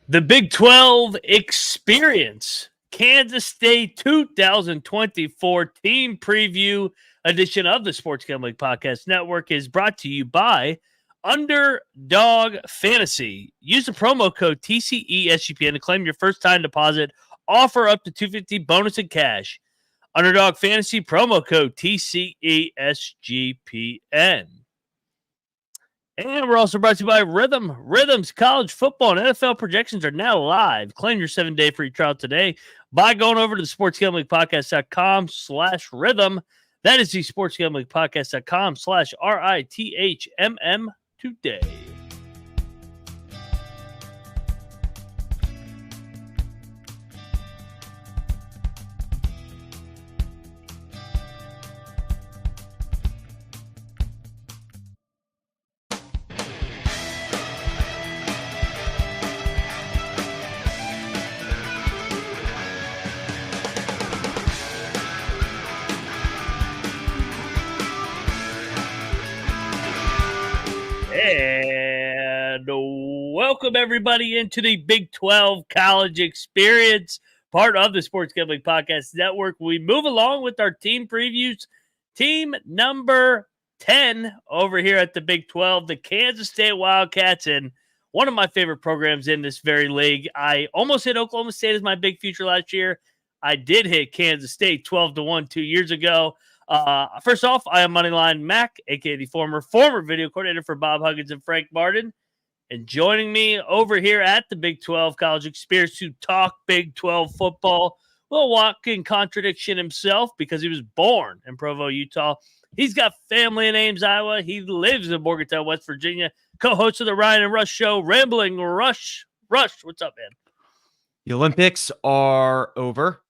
The Big 12 Experience, Kansas State 2024 Team Preview edition of the Sports Gambling Podcast Network is brought to you by Underdog Fantasy. Use the promo code TCESGPN to claim your first-time deposit. Offer up to $250 bonus in cash. Underdog Fantasy, promo code TCESGPN. And we're also brought to you by Rhythm. Rhythm's college football and NFL projections are now live. Claim your 7-day free trial today by going over to the sportsgamblingpodcast.com/rhythm. That is the sportsgamblingpodcast.com/RITHMM today. And welcome everybody into the Big 12 College Experience, part of the Sports Gambling Podcast Network. We move along with our team previews. Team number 10 over here at the Big 12, the Kansas State Wildcats, and one of my favorite programs in this very league. I almost hit Oklahoma State as my big future last year. I did hit Kansas State 12-1 2 years ago. First off, I am Moneyline Mac, aka the former video coordinator for Bob Huggins and Frank Martin. And joining me over here at the Big 12 College Experience to talk Big 12 football, well, walking contradiction himself because he was born in Provo, Utah. He's got family in Ames, Iowa. He lives in Morgantown, West Virginia. Co-host of the Ryan and Rush Show, Rambling Rush. Rush, what's up, man? The Olympics are over.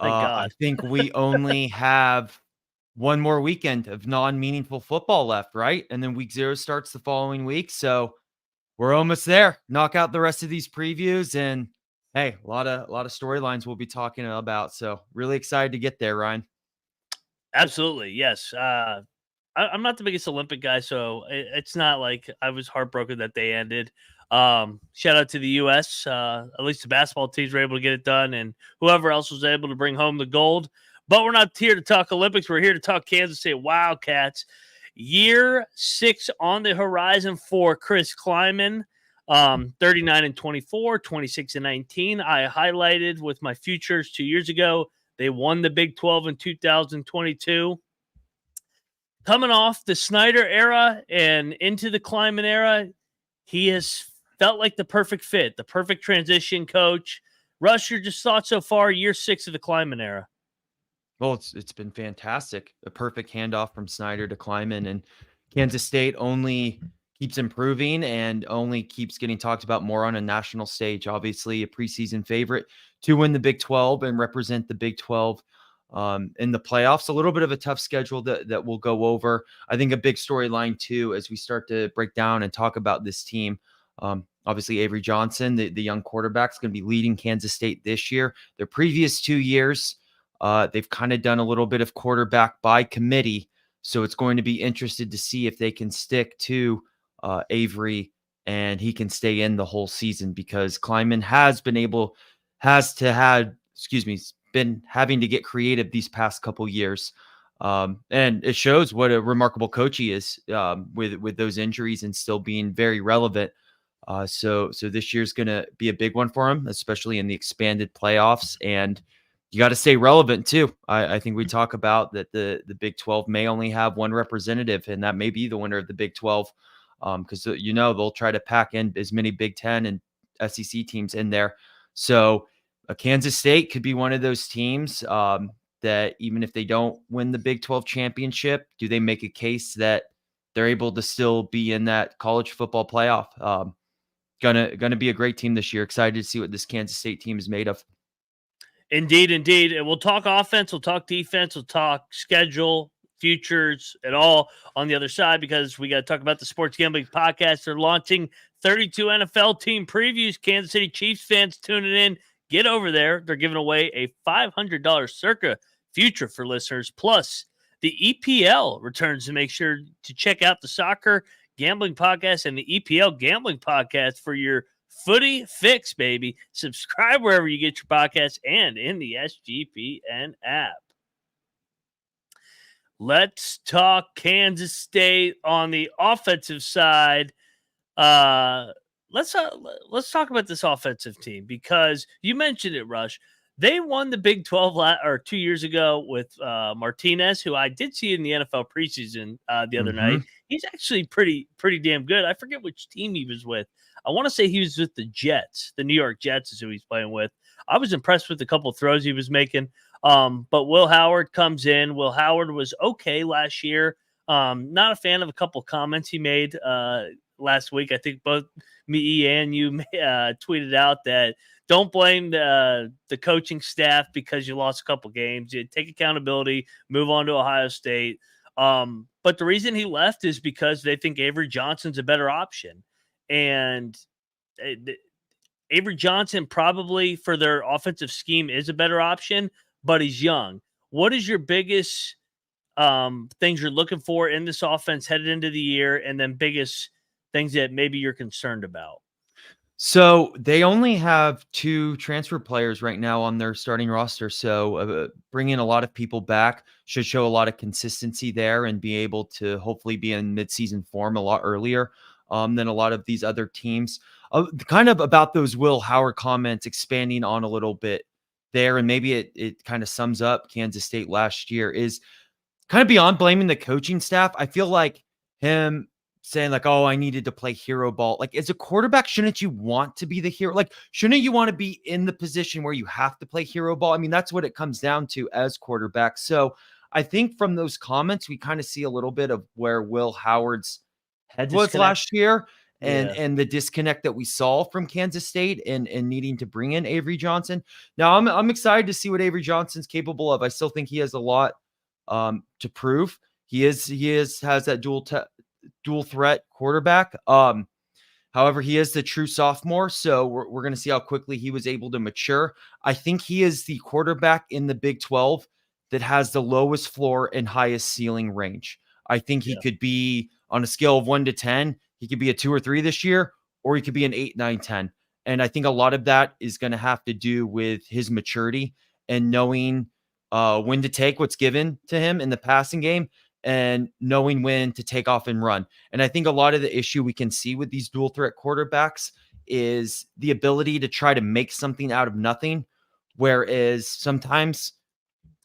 Thank God. I think we only have one more weekend of non-meaningful football left, right? And then week 0 starts the following week. So we're almost there. Knock out the rest of these previews. And hey, a lot of storylines we'll be talking about. So really excited to get there, Ryan. Absolutely. Yes. I'm not the biggest Olympic guy, so it's not like I was heartbroken that they ended. Shout out to the U.S. At least the basketball teams were able to get it done, and whoever else was able to bring home the gold. But we're not here to talk Olympics. We're here to talk Kansas State Wildcats. Year 6 on the horizon for Chris Klieman. 39-24, 26-19. I highlighted with my futures 2 years ago. They won the Big 12 in 2022. Coming off the Snyder era and into the Klieman era, he has felt like the perfect fit, the perfect transition coach. Rush, your just thoughts so far, year 6 of the Klieman era? Well, it's been fantastic. A perfect handoff from Snyder to Klieman, and Kansas State only keeps improving and only keeps getting talked about more on a national stage. Obviously, a preseason favorite to win the Big 12 and represent the Big 12 in the playoffs. A little bit of a tough schedule that we'll go over. I think a big storyline too, as we start to break down and talk about this team. Obviously, Avery Johnson, the young quarterback, is going to be leading Kansas State this year. Their previous 2 years, they've kind of done a little bit of quarterback by committee. So it's going to be interested to see if they can stick to Avery and he can stay in the whole season, because Klieman been having to get creative these past couple years. And it shows what a remarkable coach he is with those injuries and still being very relevant. So this year's going to be a big one for him, especially in the expanded playoffs. And you got to stay relevant too. I think we talk about that the Big 12 may only have one representative, and that may be the winner of the Big 12, because they'll try to pack in as many Big 10 and SEC teams in there. So Kansas State could be one of those teams that even if they don't win the Big 12 championship, do they make a case that they're able to still be in that college football playoff? Gonna be a great team this year. Excited to see what this Kansas State team is made of. Indeed. And we'll talk offense, we'll talk defense, we'll talk schedule, futures, and all on the other side, because we got to talk about the Sports Gambling Podcast. They're launching 32 NFL team previews. Kansas City Chiefs fans tuning in, get over there. They're giving away a $500 circa future for listeners. Plus, the EPL returns, to make sure to check out the Soccer Gambling Podcast and the EPL Gambling Podcast for your Footy Fix, baby. Subscribe wherever you get your podcasts and in the SGPN app. Let's talk Kansas State on the offensive side. Let's talk about this offensive team because you mentioned it, Rush. They won the Big 12 2 years ago with Martinez, who I did see in the NFL preseason the other night. He's actually pretty damn good. I forget which team he was with. I want to say he was with the Jets. The New York Jets is who he's playing with. I was impressed with a couple of throws he was making. But Will Howard comes in. Will Howard was okay last year. Not a fan of a couple of comments he made last week. I think both me and you tweeted out that don't blame the coaching staff because you lost a couple games. You take accountability, move on to Ohio State. But the reason he left is because they think Avery Johnson's a better option. And Avery Johnson probably for their offensive scheme is a better option, but he's young. What is your biggest things you're looking for in this offense headed into the year, and then biggest things that maybe you're concerned about? So they only have 2 transfer players right now on their starting roster. So bringing a lot of people back should show a lot of consistency there and be able to hopefully be in midseason form a lot earlier than a lot of these other teams. Kind of about those Will Howard comments, expanding on a little bit there, and maybe it kind of sums up Kansas State last year, is kind of beyond blaming the coaching staff. I feel like him saying like, oh, I needed to play hero ball. Like, as a quarterback, shouldn't you want to be the hero? Like, shouldn't you want to be in the position where you have to play hero ball? I mean, that's what it comes down to as quarterback. So I think from those comments, we kind of see a little bit of where Will Howard's head was last year and the disconnect that we saw from Kansas State and needing to bring in Avery Johnson. Now I'm excited to see what Avery Johnson's capable of. I still think he has a lot to prove. He has that dual threat quarterback. However, he is the true sophomore, so we're going to see how quickly he was able to mature. I think he is the quarterback in the Big 12 that has the lowest floor and highest ceiling range. I think he could be on a scale of 1 to 10. He could be a 2 or 3 this year, or he could be an 8, 9, 10. And I think a lot of that is going to have to do with his maturity and knowing when to take what's given to him in the passing game and knowing when to take off and run. And I think a lot of the issue we can see with these dual threat quarterbacks is the ability to try to make something out of nothing, whereas sometimes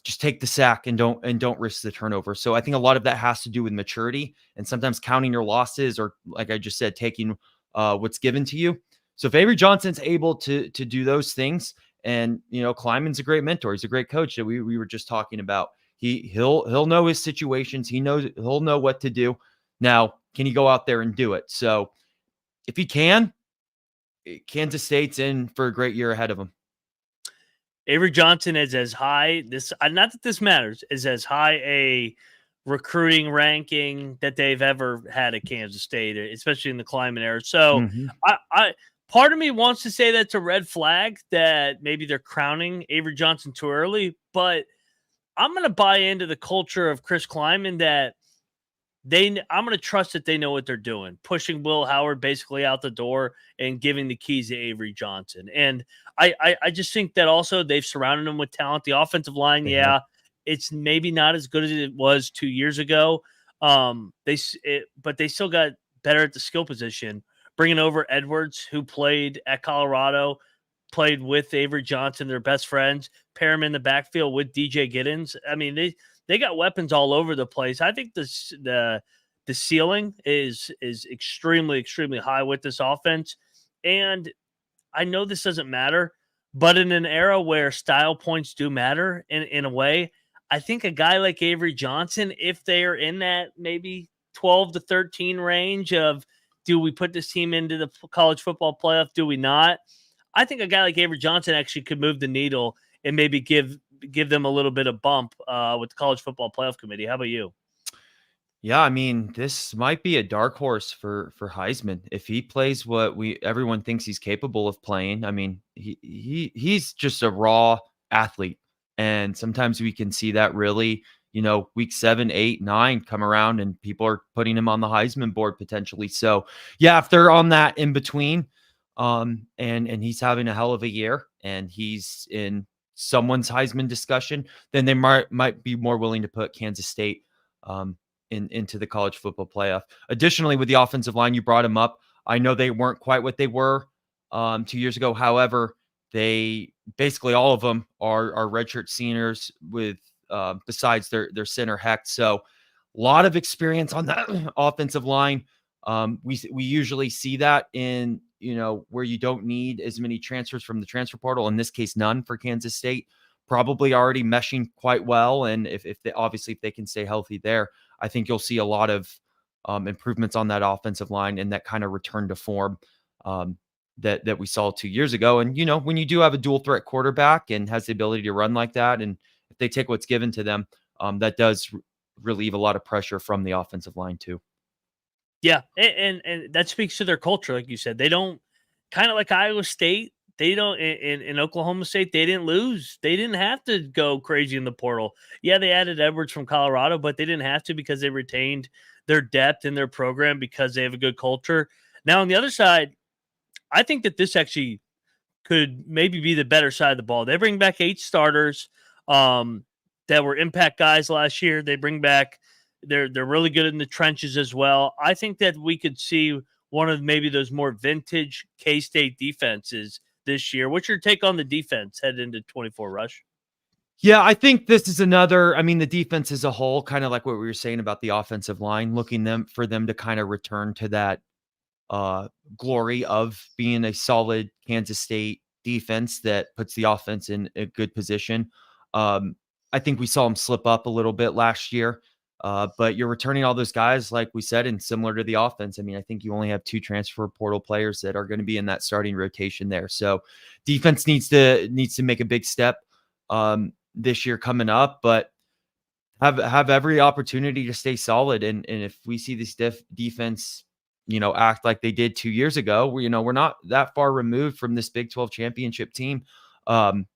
just take the sack and don't risk the turnover. So I think a lot of that has to do with maturity and sometimes counting your losses, or like I just said, taking what's given to you. So if Avery Johnson's able to do those things, and Klieman's a great mentor, he's a great coach that we were just talking about. He'll know his situations. He'll know what to do. Now, can he go out there and do it? So if he can, Kansas State's in for a great year ahead of him. Avery Johnson is as high, not that this matters, is as high a recruiting ranking that they've ever had at Kansas State, especially in the Klieman era. So I part of me wants to say that's a red flag that maybe they're crowning Avery Johnson too early, but I'm going to buy into the culture of Chris Klieman that I'm going to trust that they know what they're doing, pushing Will Howard basically out the door and giving the keys to Avery Johnson. And I just think that also they've surrounded him with talent. The offensive line, it's maybe not as good as it was 2 years ago. But they still got better at the skill position. Bringing over Edwards, who played at Colorado, played with Avery Johnson, their best friends, pair him in the backfield with DJ Giddens. I mean, they got weapons all over the place. I think the ceiling is extremely, extremely high with this offense. And I know this doesn't matter, but in an era where style points do matter in a way, I think a guy like Avery Johnson, if they are in that maybe 12 to 13 range of, do we put this team into the college football playoff? Do we not? I think a guy like Avery Johnson actually could move the needle and maybe give them a little bit of bump with the college football playoff committee. How about you? Yeah, I mean, this might be a dark horse for Heisman if he plays what everyone thinks he's capable of playing. I mean, he's just a raw athlete, and sometimes we can see that really, week 7, 8, 9 come around, and people are putting him on the Heisman board potentially. So, yeah, if they're on that in between, And he's having a hell of a year, and he's in someone's Heisman discussion, then they might be more willing to put Kansas State into the college football playoff. Additionally, with the offensive line, you brought him up. I know they weren't quite what they were 2 years ago. However, they basically all of them are redshirt seniors with besides their center Hecht. So a lot of experience on that offensive line. We usually see that in, where you don't need as many transfers from the transfer portal. In this case, none for Kansas State. Probably already meshing quite well, and if they can stay healthy there, I think you'll see a lot of improvements on that offensive line and that kind of return to form that we saw 2 years ago. And when you do have a dual threat quarterback and has the ability to run like that, and if they take what's given to them, that does relieve a lot of pressure from the offensive line too. Yeah, and that speaks to their culture, like you said. They don't, kind of like Iowa State, they don't in Oklahoma State, they didn't lose. They didn't have to go crazy in the portal. Yeah, they added Edwards from Colorado, but they didn't have to because they retained their depth in their program because they have a good culture. Now, on the other side, I think that this actually could maybe be the better side of the ball. They bring back 8 starters that were impact guys last year. They bring back they're really good in the trenches as well. I think that we could see one of maybe those more vintage K-State defenses this year. What's your take on the defense headed into 24, Rush? Yeah, I think this is another. I mean, the defense as a whole, kind of like what we were saying about the offensive line, looking for them to kind of return to that glory of being a solid Kansas State defense that puts the offense in a good position. I think we saw them slip up a little bit last year. But you're returning all those guys, like we said, and similar to the offense. I mean, I think you only have 2 transfer portal players that are going to be in that starting rotation there. So defense needs to make a big step this year coming up, but have every opportunity to stay solid. And if we see this defense, act like they did 2 years ago, we're not that far removed from this Big 12 championship team, and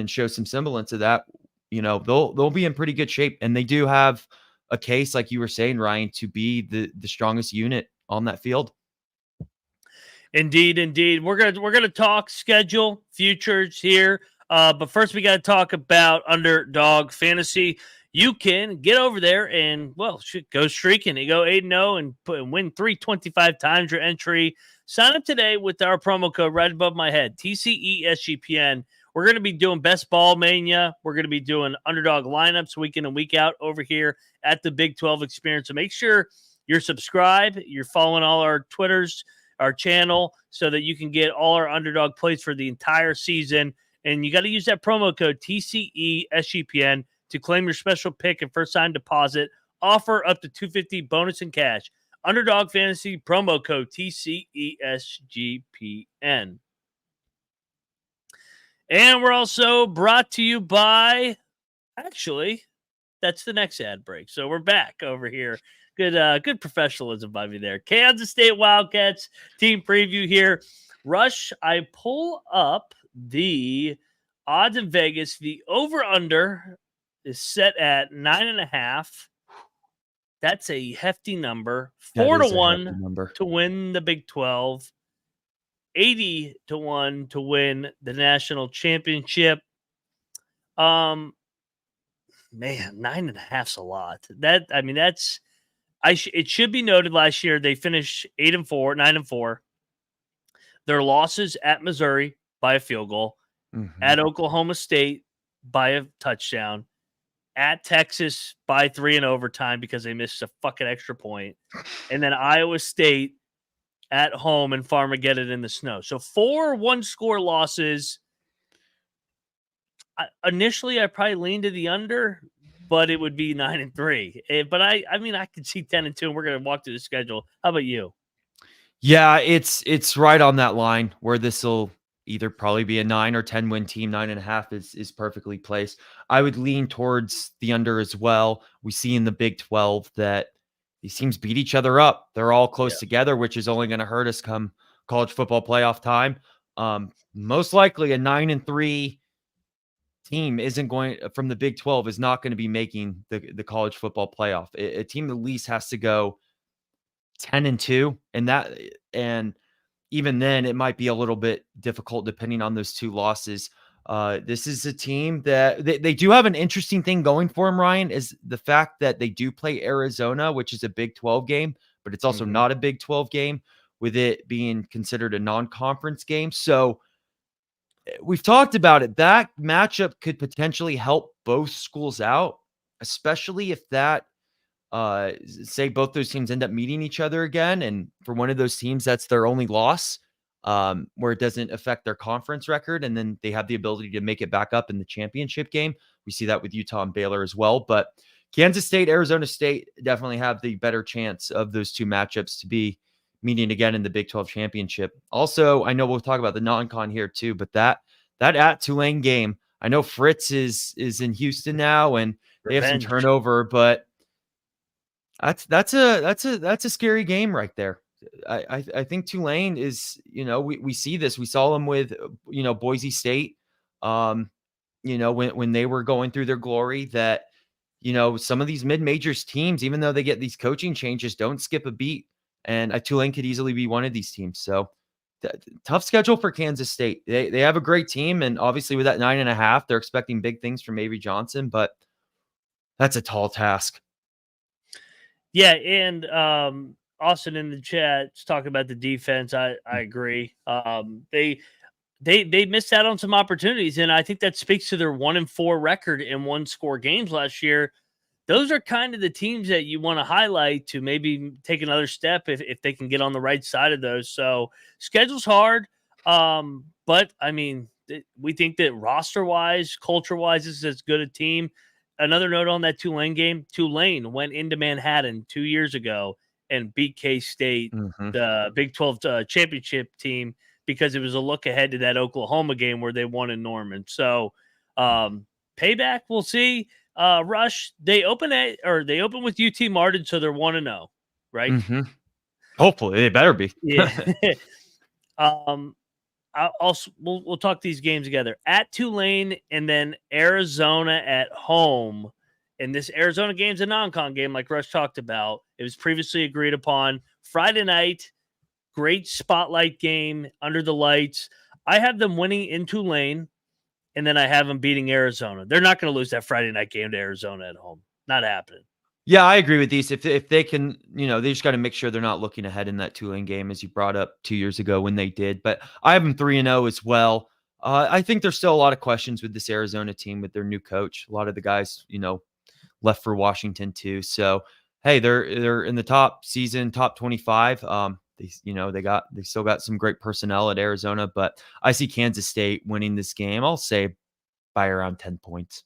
show some semblance of that. They'll be in pretty good shape, and they do have a case, like you were saying, Ryan, to be the strongest unit on that field. Indeed. We're gonna talk schedule futures here, but first we got to talk about Underdog Fantasy. You can get over there and go streaking. You go 8-0 and win 325 times your entry. Sign up today with our promo code right above my head, TCESGPN. We're going to be doing Best Ball Mania. We're going to be doing underdog lineups week in and week out over here at the Big 12 Experience. So make sure you're subscribed. You're following all our Twitters, our channel, so that you can get all our underdog plays for the entire season. And you got to use that promo code TCESGPN to claim your special pick and first time deposit. Offer up to $250 bonus in cash. Underdog Fantasy promo code TCESGPN. And we're also brought to you by, actually, that's the next ad break. So we're back over here. Good professionalism by me there. Kansas State Wildcats team preview here. Rush, I pull up the odds in Vegas. The over-under is set at 9.5. That's a hefty number. 4-1 to win the Big 12. 80-1 to win the national championship. Man, 9.5's a lot. It should be noted last year they finished 8-4, 9-4. Their losses at Missouri by a field goal, at Oklahoma State by a touchdown, at Texas by 3 in overtime because they missed a fucking extra point, and then Iowa State at home and Farmageddon in the snow. So 4 one-score losses. Initially, I probably leaned to the under, but it would be 9-3. But I could see 10-2, and we're going to walk through the schedule. How about you? Yeah, it's right on that line where this will either probably be a 9 or 10 win team. 9.5 is perfectly placed. I would lean towards the under as well. We see in the Big 12 that these teams beat each other up. They're all close together, which is only going to hurt us come college football playoff time. Most likely a 9-3 team from the Big 12 is not going to be making the college football playoff. A team at least has to go 10-2, and even then, it might be a little bit difficult depending on those 2 losses. This is a team that they do have an interesting thing going for them, Ryan, is the fact that they do play Arizona, which is a Big 12 game, but it's also not a Big 12 game, with it being considered a non-conference game. So we've talked about it. That matchup could potentially help both schools out, especially if that say both those teams end up meeting each other again. And for one of those teams, that's their only loss, where it doesn't affect their conference record. And then they have the ability to make it back up in the championship game. We see that with Utah and Baylor as well. But Kansas State, Arizona State definitely have the better chance of those 2 matchups to be meeting again in the Big 12 championship. Also, I know we'll talk about the non-con here too, but that at Tulane game, I know Fritz is in Houston now and they have some turnover, but that's a scary game right there. I think Tulane is, we see this. We saw them with, Boise State, when they were going through their glory, that, some of these mid-majors teams, even though they get these coaching changes, don't skip a beat. And Tulane could easily be one of these teams. So tough schedule for Kansas State. They have a great team. And obviously with that 9.5, they're expecting big things from Avery Johnson, but that's a tall task. Yeah, and Austin in the chat is talking about the defense. I agree. They missed out on some opportunities, and I think that speaks to their 1-4 record in 1-score games last year. Those are kind of the teams that you want to highlight to maybe take another step if they can get on the right side of those. So schedule's hard, but I mean, we think that roster-wise, culture-wise, this is as good a team. Another note on that Tulane game, Tulane went into Manhattan 2 years ago and beat K-State, the Big 12 championship team, because it was a look ahead to that Oklahoma game where they won in Norman. So payback, we'll see. Rush, they open with UT Martin, so they're 1-0, right? Hopefully, they better be. Yeah. We'll talk these games together. At Tulane and then Arizona at home. And this Arizona game's a non-con game, like Rush talked about. It was previously agreed upon. Friday night, great spotlight game under the lights. I have them winning in Tulane, and then I have them beating Arizona. They're not going to lose that Friday night game to Arizona at home. Not happening. Yeah, I agree with these. If they can, they just got to make sure they're not looking ahead in that Tulane game, as you brought up 2 years ago when they did. But I have them 3-0 as well. I think there's still a lot of questions with this Arizona team with their new coach. A lot of the guys, left for Washington too. So hey, they're in the top 25. They still got some great personnel at Arizona, but I see Kansas State winning this game. I'll say by around 10 points.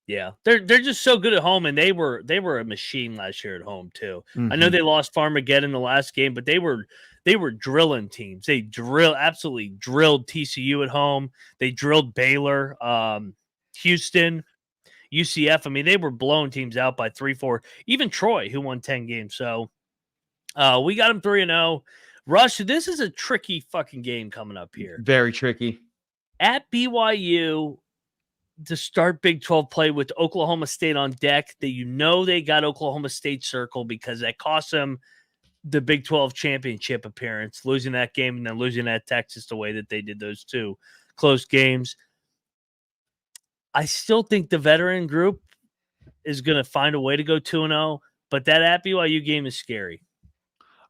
Yeah, they're just so good at home, and they were a machine last year at home too. I know they lost Farmageddon in the last game, but they were drilling teams. They absolutely drilled TCU at home. They drilled Baylor, Houston, UCF. I mean, they were blowing teams out by 3-4. Even Troy, who won 10 games. So we got them 3-0. Rush, this is a tricky fucking game coming up here. Very tricky. At BYU, to start Big 12 play with Oklahoma State on deck, that they got Oklahoma State circle because that cost them the Big 12 championship appearance, losing that game and then losing at Texas the way that they did those two close games. I still think the veteran group is going to find a way to go 2-0, but that at BYU game is scary.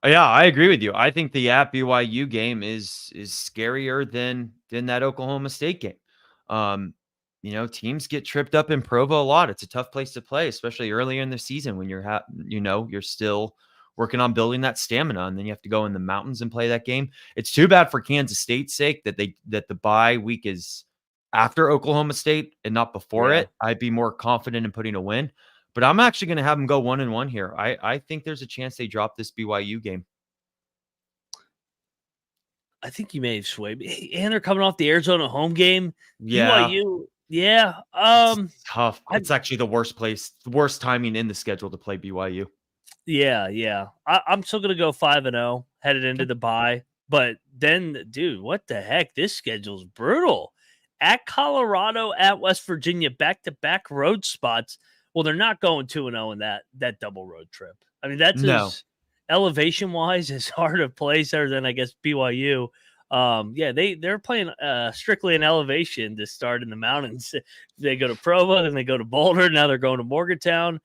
Yeah, I agree with you. I think the at BYU game is scarier than that Oklahoma State game. Teams get tripped up in Provo a lot. It's a tough place to play, especially earlier in the season when you're still working on building that stamina, and then you have to go in the mountains and play that game. It's too bad for Kansas State's sake that the bye week is after Oklahoma State and not before it. I'd be more confident in putting a win, but I'm actually going to have them go 1-1 here. I think there's a chance they drop this BYU game. I think you may have swayed me. And they're coming off the Arizona home game. Yeah. BYU. Yeah. It's tough. It's actually the worst timing in the schedule to play BYU. Yeah. I'm still going to go 5-0 headed into the bye. But then, dude, what the heck? This schedule's brutal. At Colorado, at West Virginia, back-to-back road spots. Well, they're not going 2-0 in that double road trip. I mean, that's elevation wise is hard to place other than I guess BYU. They're playing strictly in elevation to start in the mountains. They go to Provo, then they go to Boulder. Now they're going to Morgantown.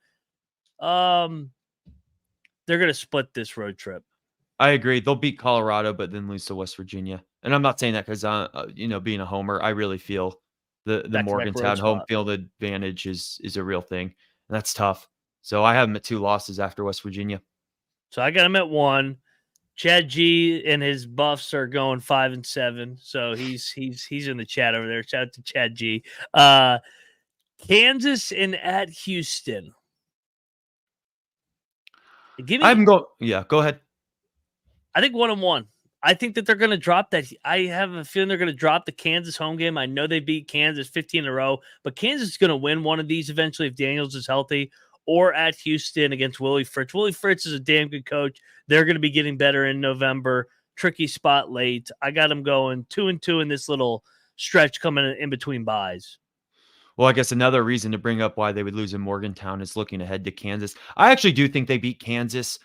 They're going to split this road trip. I agree. They'll beat Colorado, but then lose to West Virginia. And I'm not saying that because, being a homer, I really feel the Morgantown home field advantage is a real thing, and that's tough. So I have them at 2 losses after West Virginia. So I got him at 1. Chad G and his Buffs are going 5-7. So he's in the chat over there. Shout out to Chad G. Kansas and at Houston. Go ahead. I think 1-1. I think that they're going to drop that. I have a feeling they're going to drop the Kansas home game. I know they beat Kansas 15 in a row, but Kansas is going to win one of these eventually if Daniels is healthy, or at Houston against Willie Fritz. Willie Fritz is a damn good coach. They're going to be getting better in November. Tricky spot late. I got them going 2-2 in this little stretch coming in between buys. Well, I guess another reason to bring up why they would lose in Morgantown is looking ahead to Kansas. I actually do think they beat Kansas.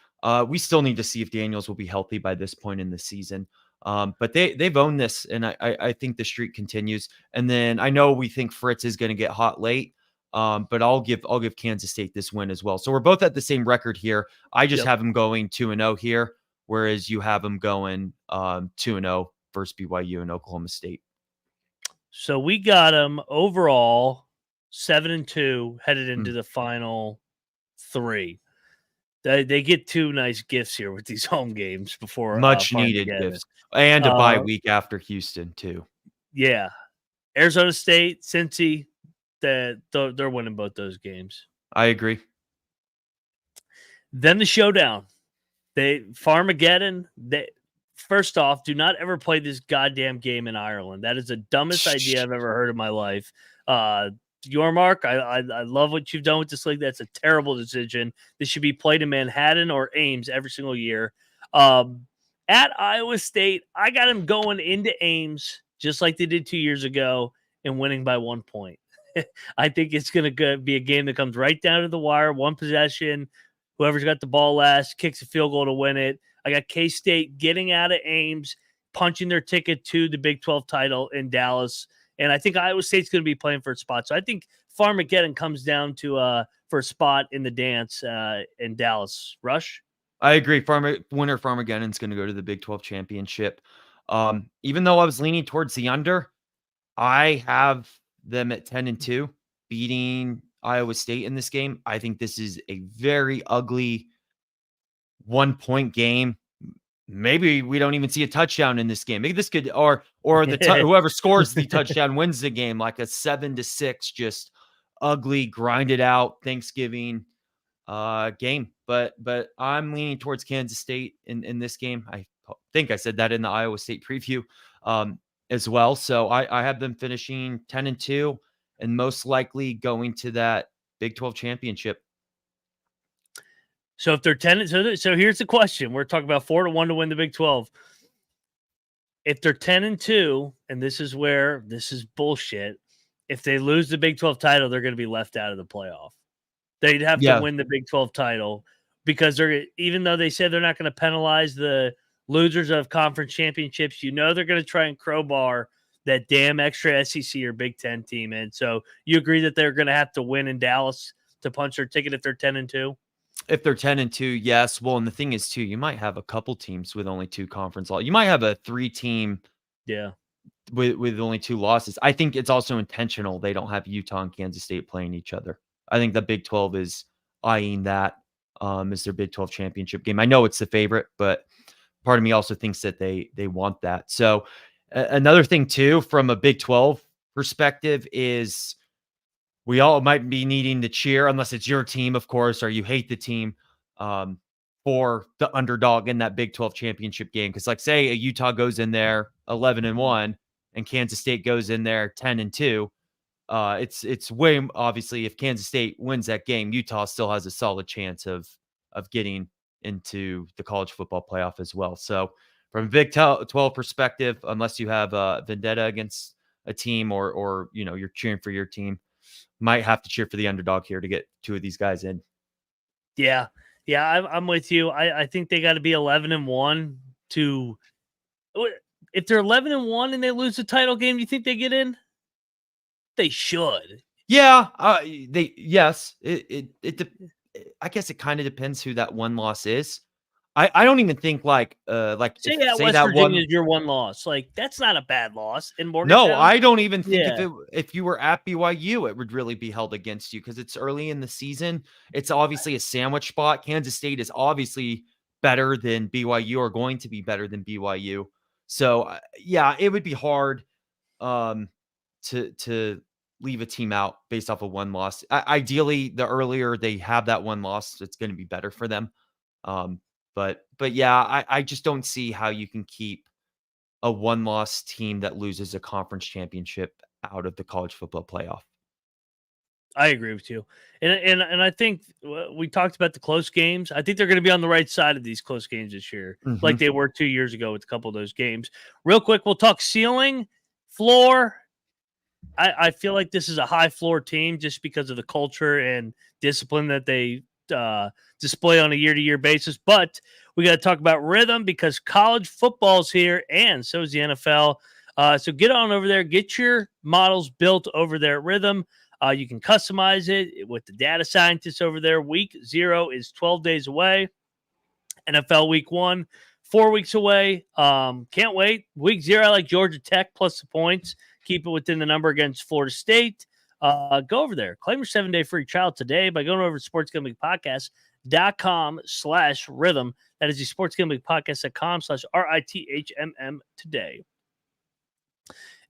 We still need to see if Daniels will be healthy by this point in the season. But they've owned this, and I think the streak continues. And then I know we think Fritz is going to get hot late, but I'll give Kansas State this win as well. So we're both at the same record here. I just have them going 2-0 here, whereas you have them going 2-0 versus BYU and Oklahoma State. So we got them overall 7-2 headed into the final 3. They get 2 nice gifts here with these home games before much needed gifts, and a bye week after Houston too. Yeah, Arizona State, Cincy, they're winning both those games. I agree. Then the showdown, Farmageddon. First off, do not ever play this goddamn game in Ireland. That is the dumbest idea I've ever heard in my life. Mark, I love what you've done with this league. That's a terrible decision. This should be played in Manhattan or Ames every single year. At Iowa State, I got them going into Ames just like they did 2 years ago and winning by 1 point. I think it's going to be a game that comes right down to the wire, 1 possession. Whoever's got the ball last kicks a field goal to win it. I got K-State getting out of Ames, punching their ticket to the Big 12 title in Dallas. And I think Iowa State's going to be playing for a spot. So I think Farmageddon comes down to for a spot in the dance in Dallas. Rush? I agree. Winner Farmageddon's going to go to the Big 12 championship. Even though I was leaning towards the under, I have them at 10-2, beating Iowa State in this game. I think this is a very ugly 1-point game. Maybe we don't even see a touchdown in this game. Maybe this could, or whoever scores the touchdown wins the game, like a 7-6, just ugly, grinded out Thanksgiving game. But I'm leaning towards Kansas State in this game. I think I said that in the Iowa State preview as well. So I have them finishing 10-2 and most likely going to that Big 12 championship. So if they're 10, so here's the question. We're talking about 4-1 to win the Big 12. If they're 10-2, and this is bullshit. If they lose the Big 12 title, they're going to be left out of the playoff. They'd have to win the Big 12 title because even though they said they're not going to penalize the losers of conference championships, they're going to try and crowbar that damn extra SEC or Big 10 team in. So you agree that they're going to have to win in Dallas to punch their ticket if they're 10-2? If they're 10-2, yes. Well, and the thing is too, you might have a couple teams with only 2 conference losses. You might have a 3-team, with only 2 losses. I think it's also intentional. They don't have Utah and Kansas State playing each other. I think the Big 12 is eyeing that as their Big 12 championship game. I know it's the favorite, but part of me also thinks that they want that. So another thing too, from a Big 12 perspective, is we all might be needing to cheer, unless it's your team, of course, or you hate the team, for the underdog in that Big 12 championship game. Because, like, say Utah goes in there 11-1 and Kansas State goes in there 10-2. It's way, obviously, if Kansas State wins that game, Utah still has a solid chance of getting into the college football playoff as well. So from a Big 12 perspective, unless you have a vendetta against a team or you're cheering for your team, might have to cheer for the underdog here to get 2 of these guys in. Yeah. Yeah, I'm with you. I think they got to be 11-1 to. If they're 11-1 and they lose the title game, you think they get in? They should. Yeah, yes. I guess it kind of depends who that one loss is. I don't even think like Say if at say West that Virginia one. is your one loss. Like that's not a bad loss in No, Morgantown. I don't even think Yeah. if you were at BYU, it would really be held against you because it's early in the season. It's obviously a sandwich spot. Kansas State is obviously better than BYU, or going to be better than BYU. So yeah, it would be hard um, to leave a team out based off of one loss. Ideally, the earlier they have that one loss, it's going to be better for them. Um, but yeah, I just don't see how you can keep a one-loss team that loses a conference championship out of the college football playoff. I agree with you, and I think we talked about the close games. I think they're going to be on the right side of these close games this year, like they were 2 years ago with a couple of those games. Real quick, we'll talk ceiling, floor. I feel like this is a high floor team just because of the culture and discipline that they display on a year-to-year basis. But we got to talk about rhythm because college football's here, and so is the NFL. So get on over there, get your models built over there at Rhythm. You can customize it with the data scientists over there. Week 0 is 12 days away. NFL week 1, 4 weeks away. Can't wait. Week 0, I like Georgia Tech plus the points. Keep it within the number against Florida State. Go over there. Claim your 7-day free trial today by going over to sportsgamblingpodcast.com/rhythm. That is the sportsgamblingpodcast.com/RITHMM today.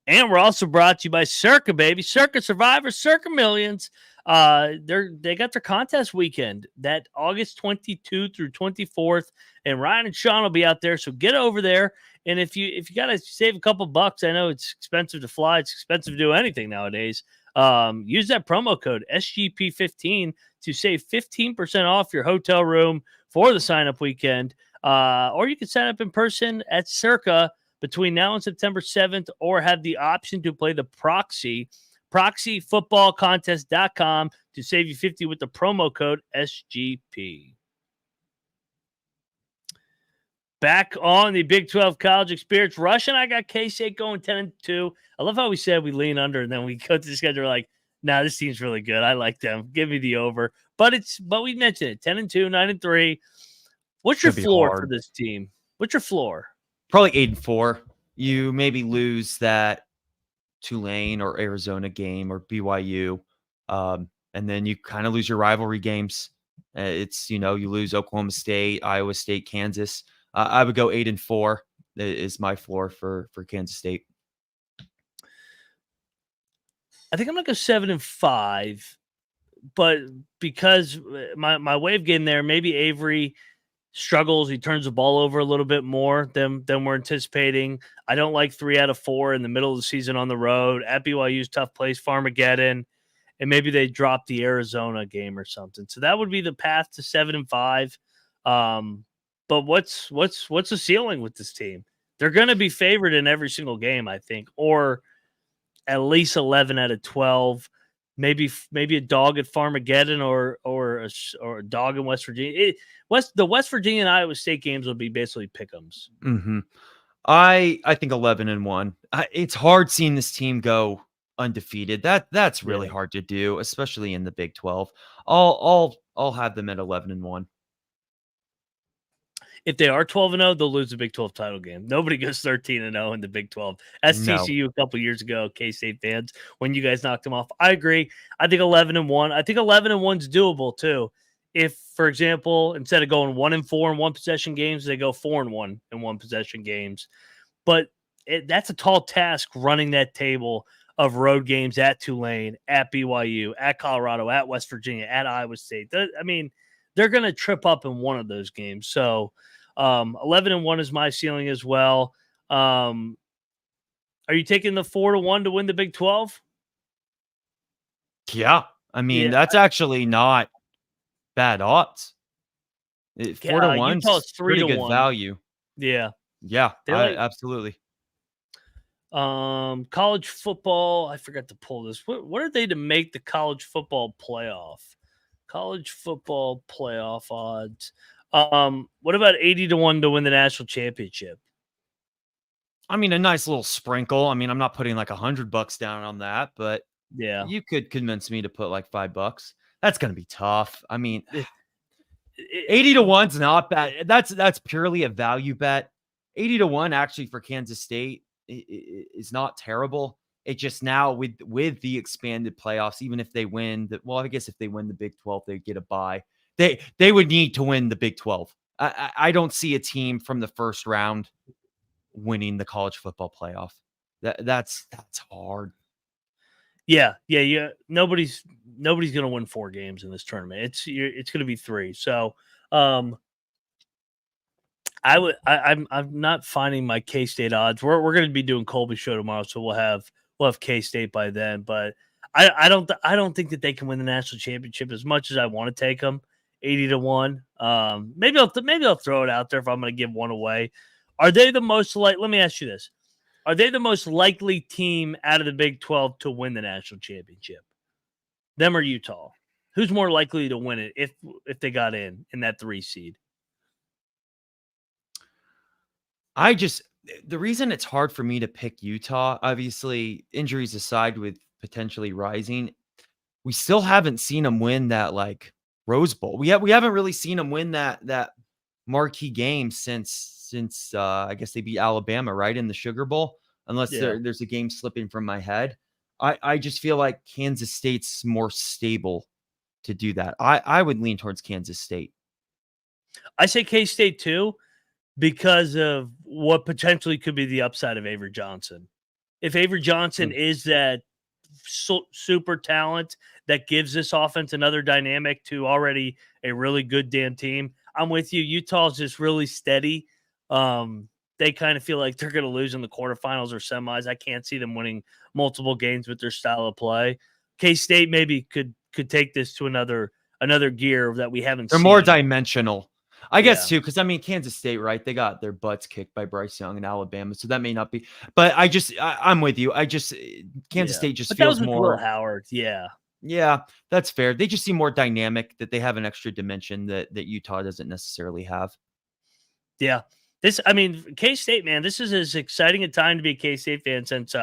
And we're also brought to you by Circa, baby. Circa Survivor, Circa Millions. They got their contest weekend that August 22 through 24th, and Ryan and Sean will be out there. So get over there. And if you got to save a couple bucks, I know it's expensive to fly. It's expensive to do anything nowadays. Use that promo code SGP15 to save 15% off your hotel room for the sign-up weekend. Or you can sign up in person at Circa between now and September 7th, or have the option to play the proxyfootballcontest.com to save you 50 with the promo code SGP. Back on the Big 12 college experience, Rush and I got K-State going 10-2. I love how we said we lean under, and then we go to the schedule like, nah, this team's really good. I like them. Give me the over. But we mentioned it, 10-2, 9-3. What's your floor for this team? What's your floor? Probably 8-4. You maybe lose that Tulane or Arizona game or BYU, and then you kind of lose your rivalry games. It's you lose Oklahoma State, Iowa State, Kansas. I would go 8-4 is my floor for Kansas State. I think I'm gonna go 7-5, but because my wave game there, maybe Avery struggles. He turns the ball over a little bit more than we're anticipating. I don't like 3 out of 4 in the middle of the season on the road at BYU's tough place, Farmageddon, and maybe they drop the Arizona game or something. So that would be the path to 7-5. But what's the ceiling with this team? They're going to be favored in every single game, I think, or at least 11 out of 12. Maybe a dog at Farmageddon or a dog in West Virginia. The West Virginia and Iowa State games will be basically pick'ems. Mm-hmm. I think 11-1. It's hard seeing this team go undefeated. That's really hard to do, especially in the Big 12. I'll have them at 11-1. If they are 12-0, they'll lose the Big 12 title game. Nobody goes 13-0 in the Big 12. That's TCU a couple years ago, K-State fans, when you guys knocked them off. I agree. I think 11-1. I think 11-1 is doable too. If, for example, instead of going 1-4 in one possession games, they go 4-1 in one possession games. But that's a tall task running that table of road games at Tulane, at BYU, at Colorado, at West Virginia, at Iowa State. I mean, they're going to trip up in one of those games. So 11-1 is my ceiling as well. Are you taking the 4-1 to win the Big 12? Yeah. I mean, that's actually not bad odds. 4-1 is pretty good value. Yeah. Yeah, absolutely. College football. I forgot to pull this. What are they to make the college football playoff? College football playoff odds. What about 80-1 to win the national championship? I mean, a nice little sprinkle. I mean, I'm not putting like $100 down on that, but Yeah. you could convince me to put like $5. That's going to be tough. I mean, 80-1's not bad. That's purely a value bet. 80-1 actually for Kansas State is not terrible. It just now with the expanded playoffs, even if they win I guess if they win the Big 12, they get a bye. They would need to win the Big 12. I don't see a team from the first round winning the college football playoff. That's hard. Yeah. Nobody's going to win 4 games in this tournament. It's going to be 3. So, I'm not finding my K-State odds. We're going to be doing Colby's show tomorrow, so we'll have K-State by then. But I don't think that they can win the national championship as much as I want to take them 80-1. Maybe I'll throw it out there if I'm going to give one away. Are they the most let me ask you this. Are they the most likely team out of the Big 12 to win the national championship? Them or Utah? Who's more likely to win it if they got in that 3 seed? The reason it's hard for me to pick Utah, obviously injuries aside with potentially rising, we still haven't seen them win that like Rose Bowl. We haven't really seen them win that marquee game since I guess they beat Alabama right in the Sugar Bowl, unless there's a game slipping from my head. I just feel like Kansas State's more stable to do that. I would lean towards Kansas State. I say K-State too, because of what potentially could be the upside of Avery Johnson. If Avery Johnson is that super talent that gives this offense another dynamic to already a really good damn team, I'm with you. Utah's just really steady. They kind of feel like they're going to lose in the quarterfinals or semis. I can't see them winning multiple games with their style of play. K-State maybe could take this to another gear that we haven't seen. They're more dimensional. I guess too, because I mean Kansas State, right? They got their butts kicked by Bryce Young in Alabama, so that may not be. But I'm with you. Kansas State just feels more. Will Howard, yeah, that's fair. They just seem more dynamic. That they have an extra dimension that Utah doesn't necessarily have. Yeah, K-State, man, this is as exciting a time to be a K-State fan since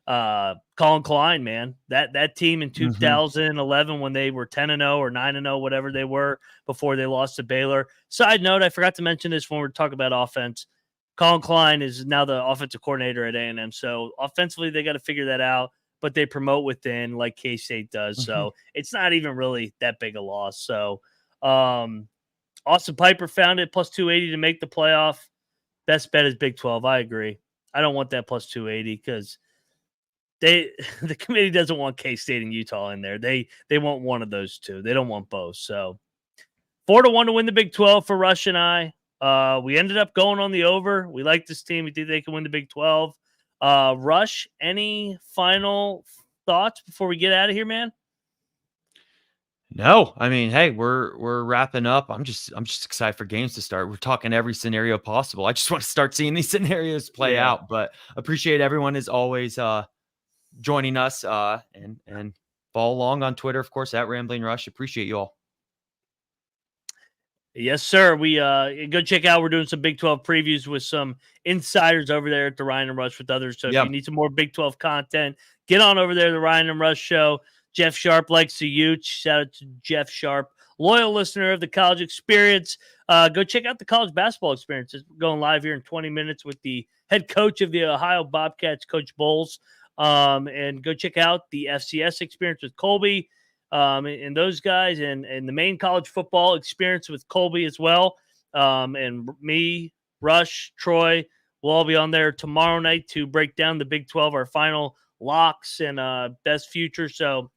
Colin Klein, man. That team in 2011 when they were 10-0 or 9-0, whatever they were before they lost to Baylor. Side note, I forgot to mention this when we're talking about offense. Colin Klein is now the offensive coordinator at A&M. So offensively, they got to figure that out, but they promote within like K-State does. So it's not even really that big a loss. So Austin Piper found it plus 280 to make the playoff. Best bet is Big 12. I agree. I don't want that plus 280 because the committee doesn't want K-State and Utah in there. They want one of those two. They don't want both. So 4-1 to win the Big 12 for Rush and I. We ended up going on the over. We like this team. We think they can win the Big 12. Rush, any final thoughts before we get out of here, man? No, I mean, hey, we're wrapping up. I'm just excited for games to start. We're talking every scenario possible. I just want to start seeing these scenarios play out. But appreciate everyone as always joining us and follow along on Twitter, of course, at Rambling Rush. Appreciate you all. Yes, sir. We go check out. We're doing some Big 12 previews with some insiders over there at the Ryan and Rush with others. So if you need some more Big 12 content, get on over there, the Ryan and Rush show. Jeff Sharp likes the Utes. Shout out to Jeff Sharp, loyal listener of the College Experience. Go check out the College Basketball Experience. It's going live here in 20 minutes with the head coach of the Ohio Bobcats, Coach Bowles. And go check out the FCS Experience with Colby and those guys, and the main college football experience with Colby as well. And me, Rush, Troy will all be on there tomorrow night to break down the Big 12, our final locks and best future. So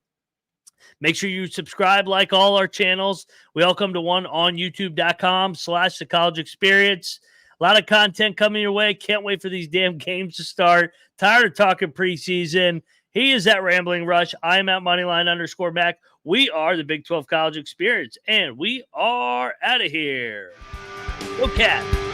make sure you subscribe, like all our channels. We all come to one on youtube.com/the College Experience. A lot of content coming your way. Can't wait for these damn games to start. Tired of talking preseason. He is at Rambling Rush. I am at Moneyline_Mac. We are the Big 12 College Experience, and we are out of here. Go Cat.